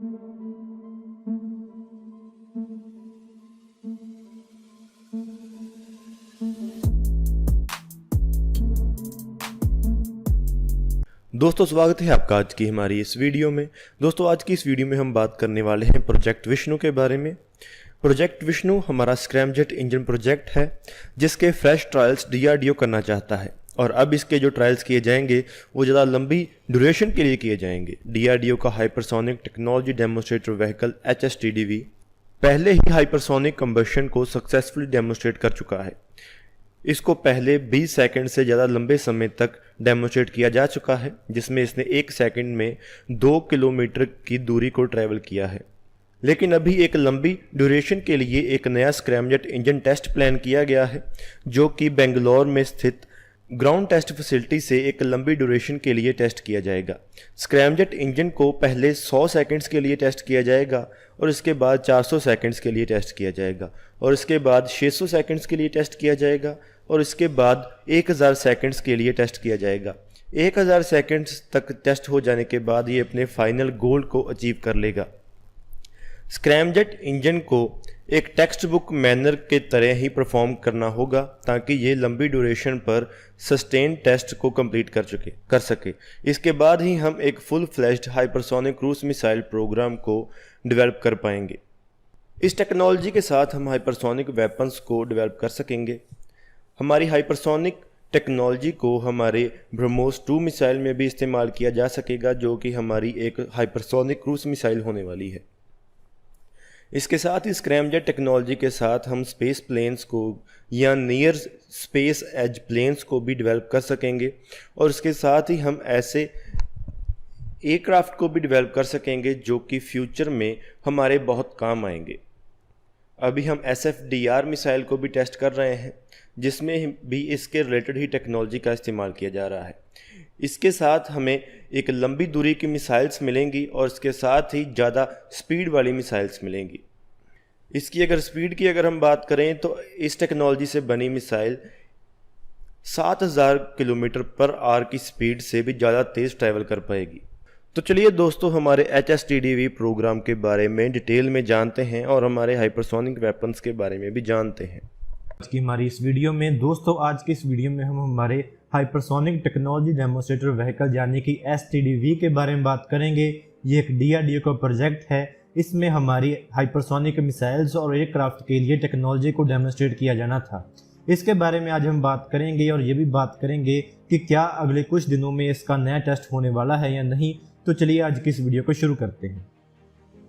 दोस्तों स्वागत है आपका आज की हमारी इस वीडियो में। दोस्तों आज की इस वीडियो में हम बात करने वाले हैं प्रोजेक्ट विष्णु के बारे में। प्रोजेक्ट विष्णु हमारा स्क्रैमजेट इंजन प्रोजेक्ट है जिसके फ्रेश ट्रायल्स डीआरडीओ करना चाहता है और अब इसके जो ट्रायल्स किए जाएंगे वो ज़्यादा लंबी ड्यूरेशन के लिए किए जाएंगे। डीआरडीओ का hypersonic technology demonstrator vehicle HSTDV पहले ही हाइपरसोनिक कंबशन को सक्सेसफुली डेमोस्ट्रेट कर चुका है। इसको पहले 20 सेकंड से ज़्यादा लंबे समय तक डेमोस्ट्रेट किया जा चुका है, जिसमें इसने 1 सेकंड में 2 किलोमीटर की दूरी को ट्रैवल किया है। लेकिन अभी एक लंबी ड्यूरेशन के लिए एक नया स्क्रैमजेट इंजन टेस्ट प्लान किया गया है, जो कि बेंगलोर में स्थित ग्राउंड टेस्ट फैसिलिटी से एक लंबी ड्यूरेशन के लिए टेस्ट किया जाएगा। स्क्रैमजेट इंजन को पहले 100 सेकंड्स के लिए टेस्ट किया जाएगा और इसके बाद 400 सेकंड्स के लिए टेस्ट किया जाएगा और इसके बाद 600 सेकंड्स के लिए टेस्ट किया जाएगा और इसके बाद 1000 सेकंड्स के लिए टेस्ट किया जाएगा। 1000 सेकंड्स तक टेस्ट हो जाने के बाद ये अपने फाइनल गोल को अचीव कर लेगा। स्क्रैमजेट इंजन को एक टेक्स्ट बुक मैनर के तरह ही परफॉर्म करना होगा ताकि ये लंबी ड्यूरेशन पर सस्टेन टेस्ट को कंप्लीट कर सके। इसके बाद ही हम एक full fledged hypersonic cruise missile programme को डेवलप कर पाएंगे। इस टेक्नोलॉजी के साथ हम हाइपरसोनिक वेपन्स को डेवलप कर सकेंगे। हमारी हाइपरसोनिक टेक्नोलॉजी को हमारे ब्रह्मोस 2 मिसाइल में भी इस्तेमाल किया जा सकेगा, जो कि हमारी एक हाइपरसोनिक क्रूज मिसाइल होने वाली है। इसके साथ ही स्क्रैमजेट टेक्नोलॉजी के साथ हम स्पेस प्लेन्स को या नियर स्पेस एज प्लेन्स को भी डेवलप कर सकेंगे और इसके साथ ही हम ऐसे एयरक्राफ्ट को भी डेवलप कर सकेंगे जो कि फ्यूचर में हमारे बहुत काम आएंगे। अभी हम SFDR मिसाइल को भी टेस्ट कर रहे हैं, जिसमें भी इसके रिलेटेड ही टेक्नोलॉजी का इस्तेमाल किया जा रहा है। इसके साथ हमें एक लंबी दूरी की मिसाइल्स मिलेंगी और इसके साथ ही ज़्यादा स्पीड वाली मिसाइल्स मिलेंगी। इसकी अगर स्पीड की हम बात करें तो इस टेक्नोलॉजी से बनी मिसाइल 7000 किलोमीटर पर आवर की स्पीड से भी ज़्यादा तेज़ ट्रैवल कर पाएगी। तो चलिए दोस्तों हमारे HSTDV प्रोग्राम के बारे में डिटेल में जानते हैं और हमारे हाइपरसोनिक वेपन्स के बारे में भी जानते हैं आज की हमारी इस वीडियो में। दोस्तों आज की इस वीडियो में हम हमारे हाइपरसोनिक टेक्नोलॉजी डेमोस्ट्रेटर व्हीकल यानी कि STDV के बारे में बात करेंगे। ये एक DRDO का प्रोजेक्ट है। इसमें हमारी हाइपरसोनिक मिसाइल्स और एयरक्राफ्ट के लिए टेक्नोलॉजी को डेमोस्ट्रेट किया जाना था। इसके बारे में आज हम बात करेंगे और ये भी बात करेंगे कि क्या अगले कुछ दिनों में इसका नया टेस्ट होने वाला है या नहीं। तो चलिए आज की इस वीडियो को शुरू करते हैं।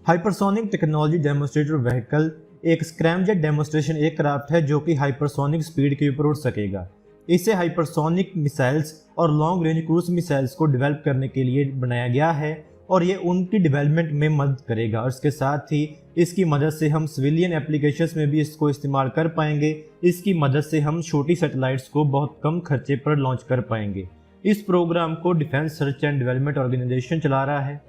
हाइपरसोनिक टेक्नोलॉजी डेमोस्ट्रेटर व्हीकल एक स्क्रैमजेट डेमोस्ट्रेशन एयरक्राफ्ट है जो कि हाइपरसोनिक स्पीड के ऊपर उड़ सकेगा। इसे हाइपरसोनिक मिसाइल्स और लॉन्ग रेंज क्रूज मिसाइल्स को डेवलप करने के लिए बनाया गया है और ये उनकी डेवलपमेंट में मदद करेगा और इसके साथ ही इसकी मदद से हम सिविलियन एप्लीकेशंस में भी इसको इस्तेमाल कर पाएंगे। इसकी मदद से हम छोटी सैटेलाइट्स को बहुत कम खर्चे पर लॉन्च कर पाएंगे। इस प्रोग्राम को defence search and development organisation चला रहा है।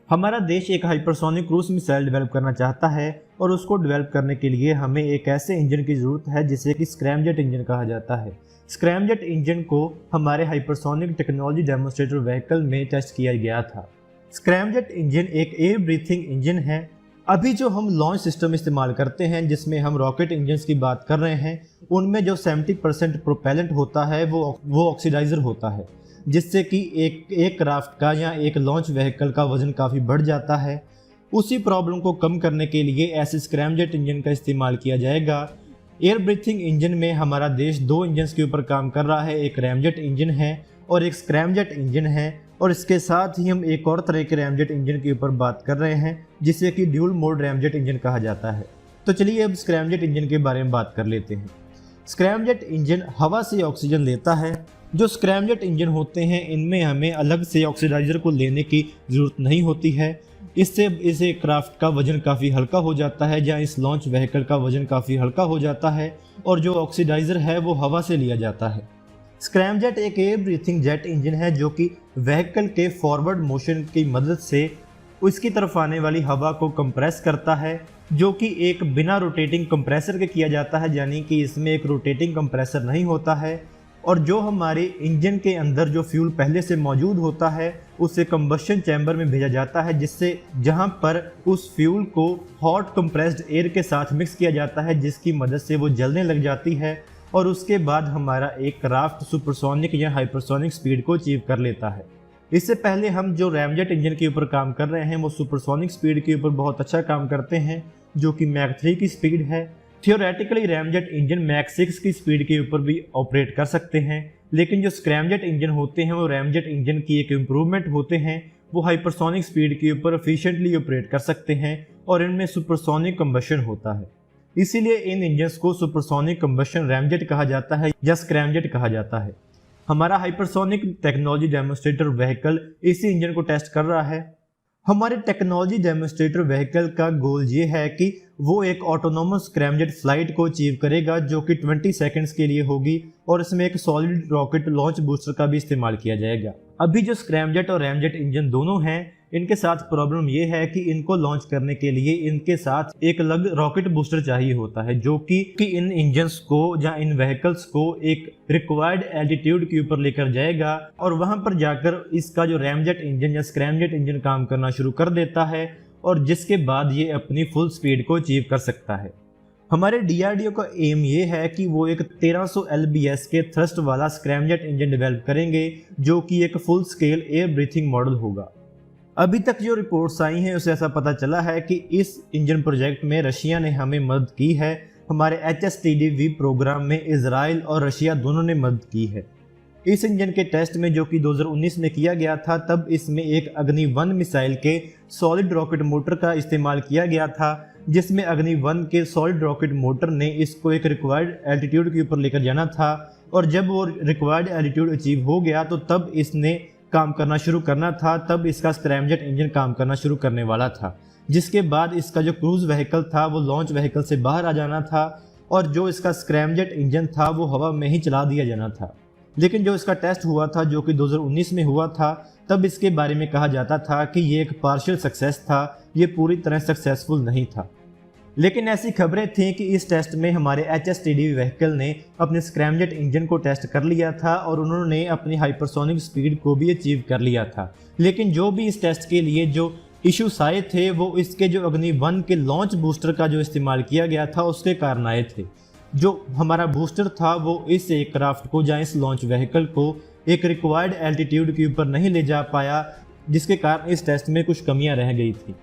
हमारा देश एक हाइपरसोनिक क्रूज मिसाइल डेवलप करना चाहता है और उसको डेवलप करने के लिए हमें एक ऐसे इंजन की ज़रूरत है जिसे कि स्क्रैमजेट इंजन कहा जाता है। स्क्रैमजेट इंजन को हमारे हाइपरसोनिक टेक्नोलॉजी डेमोस्ट्रेटर व्हीकल में टेस्ट किया गया था। स्क्रैमजेट इंजन एक एयर ब्रीथिंग इंजन है। अभी जो हम लॉन्च सिस्टम इस्तेमाल करते हैं जिसमें हम रॉकेट इंजन्स की बात कर रहे हैं, उनमें जो 70% प्रोपेलेंट होता है वो ऑक्सीडाइजर होता है, जिससे कि एक एयरक्राफ्ट का या एक लॉन्च व्हीकल का वजन काफ़ी बढ़ जाता है। उसी प्रॉब्लम को कम करने के लिए ऐसे स्क्रैमजेट इंजन का इस्तेमाल किया जाएगा। एयर ब्रीथिंग इंजन में हमारा देश 2 इंजन्स के ऊपर काम कर रहा है, एक रैमजेट इंजन है और एक स्क्रैमजेट इंजन है और इसके साथ ही हम एक और तरह के रैमजेट इंजन के ऊपर बात कर रहे हैं जिसे कि ड्यूल मोड रैमजेट इंजन कहा जाता है। तो चलिए अब स्क्रैमजेट इंजन के बारे में बात कर लेते हैं। स्क्रैमजेट इंजन हवा से ऑक्सीजन लेता है। जो स्क्रैमजेट इंजन होते हैं इनमें हमें अलग से ऑक्सीडाइजर को लेने की ज़रूरत नहीं होती है। इससे इस एयरक्राफ्ट का वजन काफ़ी हल्का हो जाता है या इस लॉन्च व्हीकल का वजन काफ़ी हल्का हो जाता है और जो ऑक्सीडाइजर है वो हवा से लिया जाता है। स्क्रैमजेट एक एयर ब्रीथिंग जेट इंजन है जो कि व्हीकल के फॉरवर्ड मोशन की मदद से उसकी तरफ आने वाली हवा को कंप्रेस करता है, जो कि एक बिना रोटेटिंग कंप्रेसर के किया जाता है, यानी कि इसमें एक रोटेटिंग कंप्रेसर नहीं होता है। और जो हमारे इंजन के अंदर जो फ्यूल पहले से मौजूद होता है उसे कंबशन चैम्बर में भेजा जाता है, जिससे जहां पर उस फ्यूल को हॉट कंप्रेस्ड एयर के साथ मिक्स किया जाता है, जिसकी मदद से वो जलने लग जाती है और उसके बाद हमारा एक क्राफ्ट सुपरसोनिक या हाइपरसोनिक स्पीड को अचीव कर लेता है। इससे पहले हम जो रैमजेट इंजन के ऊपर काम कर रहे हैं वो सुपरसोनिक स्पीड के ऊपर बहुत अच्छा काम करते हैं, जो कि मैक 3 की स्पीड है। थियोरेटिकली रैमजेट इंजन मैक 6 की स्पीड के ऊपर भी ऑपरेट कर सकते हैं, लेकिन जो स्क्रैमजेट इंजन होते हैं वो रैमजेट इंजन की एक इम्प्रूवमेंट होते हैं। वो हाइपरसोनिक स्पीड के ऊपर एफिशिएंटली ऑपरेट कर सकते हैं और इनमें सुपरसोनिक कंबशन होता है। इसीलिए इन इंजन्स को सुपरसोनिक कंबशन रैमजेट कहा जाता है या स्क्रैमजेट कहा जाता है। हमारा हाइपरसोनिक टेक्नोलॉजी डेमोन्स्ट्रेटर व्हीकल इसी इंजन को टेस्ट कर रहा है। हमारे टेक्नोलॉजी डेमोन्स्ट्रेटर व्हीकल का गोल ये है कि वो एक ऑटोनोमस स्क्रैमजेट फ्लाइट को अचीव करेगा, जो कि 20 सेकंड्स के लिए होगी और इसमें एक सॉलिड रॉकेट लॉन्च बूस्टर का भी इस्तेमाल किया जाएगा। अभी जो स्क्रैमजेट और रैमजेट इंजन दोनों हैं, इनके साथ प्रॉब्लम ये है कि इनको लॉन्च करने के लिए इनके साथ एक अलग रॉकेट बूस्टर चाहिए होता है, जो कि इन इंजन्स को या इन व्हीकल्स को एक रिक्वायर्ड एल्टीट्यूड के ऊपर लेकर जाएगा और वहां पर जाकर इसका जो रैमजेट इंजन या स्क्रैमजेट इंजन काम करना शुरू कर देता है और जिसके बाद ये अपनी फुल स्पीड को अचीव कर सकता है। हमारे DRDO का एम ये है कि वो एक 1300 lbs के थ्रस्ट वाला स्क्रैमजेट इंजन डेवलप करेंगे, जो कि एक full scale air breathing model होगा। अभी तक जो रिपोर्ट्स आई हैं उससे ऐसा पता चला है कि इस इंजन प्रोजेक्ट में रशिया ने हमें मदद की है। हमारे HSTDV प्रोग्राम में इजराइल और रशिया दोनों ने मदद की है। इस इंजन के टेस्ट में, जो कि 2019 में किया गया था, तब इसमें एक अग्नि-1 मिसाइल के सॉलिड रॉकेट मोटर का इस्तेमाल किया गया था, जिसमें अग्नि-1 के सॉलिड रॉकेट मोटर ने इसको एक रिक्वायर्ड एल्टीट्यूड के ऊपर लेकर जाना था और जब वो रिक्वायर्ड एल्टीट्यूड अचीव हो गया तो तब इसने काम करना शुरू करना था, तब इसका स्क्रैमजेट इंजन काम करना शुरू करने वाला था, जिसके बाद इसका जो क्रूज व्हीकल था वो लॉन्च व्हीकल से बाहर आ जाना था और जो इसका स्क्रैमजेट इंजन था वो हवा में ही चला दिया जाना था। लेकिन जो इसका टेस्ट हुआ था, जो कि 2019 में हुआ था, तब इसके बारे में कहा जाता था कि ये एक पार्शियल सक्सेस था, ये पूरी तरह सक्सेसफुल नहीं था। लेकिन ऐसी खबरें थीं कि इस टेस्ट में हमारे HSTDV व्हीकल ने अपने स्क्रैमजेट इंजन को टेस्ट कर लिया था और उन्होंने अपनी हाइपरसोनिक स्पीड को भी अचीव कर लिया था। लेकिन जो भी इस टेस्ट के लिए जो इश्यूज आए थे वो इसके जो अग्नि-1 के लॉन्च बूस्टर का जो इस्तेमाल किया गया था उसके कारण आए थे। जो हमारा बूस्टर था वो इस एयरक्राफ्ट को या इस लॉन्च व्हीकल को एक रिक्वायर्ड एल्टीट्यूड के ऊपर नहीं ले जा पाया, जिसके कारण इस टेस्ट में कुछ कमियां रह गई थी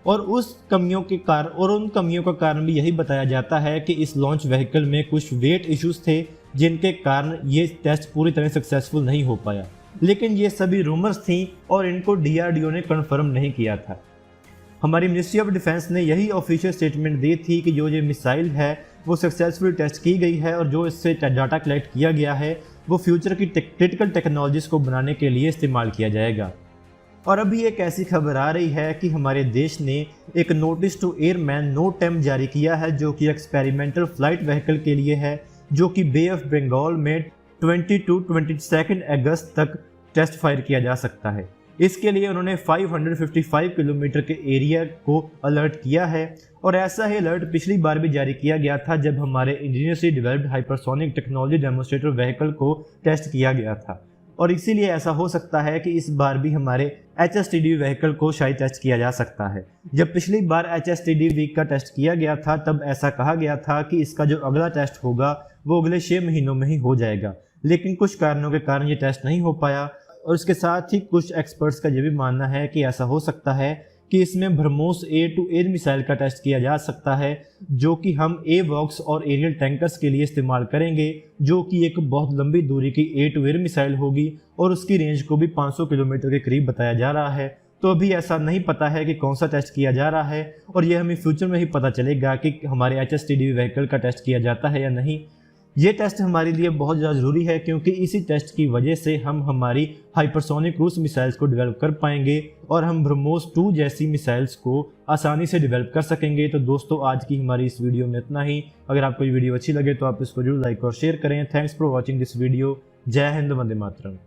और उन कमियों का कारण भी यही बताया जाता है कि इस लॉन्च व्हीकल में कुछ वेट इश्यूज थे, जिनके कारण ये टेस्ट पूरी तरह सक्सेसफुल नहीं हो पाया। लेकिन ये सभी रूमर्स थी और इनको DRDO ने कंफर्म नहीं किया था। हमारी मिनिस्ट्री ऑफ डिफेंस ने यही ऑफिशियल स्टेटमेंट दी थी कि जो ये मिसाइल है वो सक्सेसफुल टेस्ट की गई है और जो इससे डाटा कलेक्ट किया गया है वो फ्यूचर की क्रिटिकल टेक्नोलॉजीज को बनाने के लिए इस्तेमाल किया जाएगा। और अभी एक ऐसी खबर आ रही है कि हमारे देश ने एक नोटिस टू एयरमैन नोटेम जारी किया है, जो कि एक्सपेरिमेंटल फ्लाइट व्हीकल के लिए है, जो कि बे ऑफ बंगाल में 22 अगस्त तक टेस्ट फायर किया जा सकता है। इसके लिए उन्होंने 555 किलोमीटर के एरिया को अलर्ट किया है और ऐसा ही अलर्ट पिछली बार भी जारी किया गया था जब हमारे indigenously developed hypersonic technology demonstrator vehicle को टेस्ट किया गया था। और इसीलिए ऐसा हो सकता है कि इस बार भी हमारे HSTDV व्हीकल को शायद टेस्ट किया जा सकता है। जब पिछली बार HSTDV का टेस्ट किया गया था तब ऐसा कहा गया था कि इसका जो अगला टेस्ट होगा वो अगले 6 महीनों में ही हो जाएगा, लेकिन कुछ कारणों के कारण ये टेस्ट नहीं हो पाया। और इसके साथ ही कुछ एक्सपर्ट्स का ये भी मानना है कि ऐसा हो सकता है कि इसमें BrahMos air to air missile का टेस्ट किया जा सकता है, जो कि हम AWACS और एरियल टैंकर्स के लिए इस्तेमाल करेंगे, जो कि एक बहुत लंबी दूरी की एयर टू एयर मिसाइल होगी और उसकी रेंज को भी 500 किलोमीटर के करीब बताया जा रहा है। तो अभी ऐसा नहीं पता है कि कौन सा टेस्ट किया जा रहा है और यह हमें फ्यूचर में ही पता चलेगा कि हमारे HSTDV व्हीकल का टेस्ट किया जाता है या नहीं। ये टेस्ट हमारे लिए बहुत ज़्यादा ज़रूरी है क्योंकि इसी टेस्ट की वजह से हम हमारी हाइपरसोनिक क्रूज मिसाइल्स को डेवलप कर पाएंगे और हम ब्रह्मोस 2 जैसी मिसाइल्स को आसानी से डेवलप कर सकेंगे। तो दोस्तों, आज की हमारी इस वीडियो में इतना ही। अगर आपको ये वीडियो अच्छी लगे तो आप इसको जरूर लाइक और शेयर करें। Thanks for watching this video. जय हिंद, वंदे मातरम।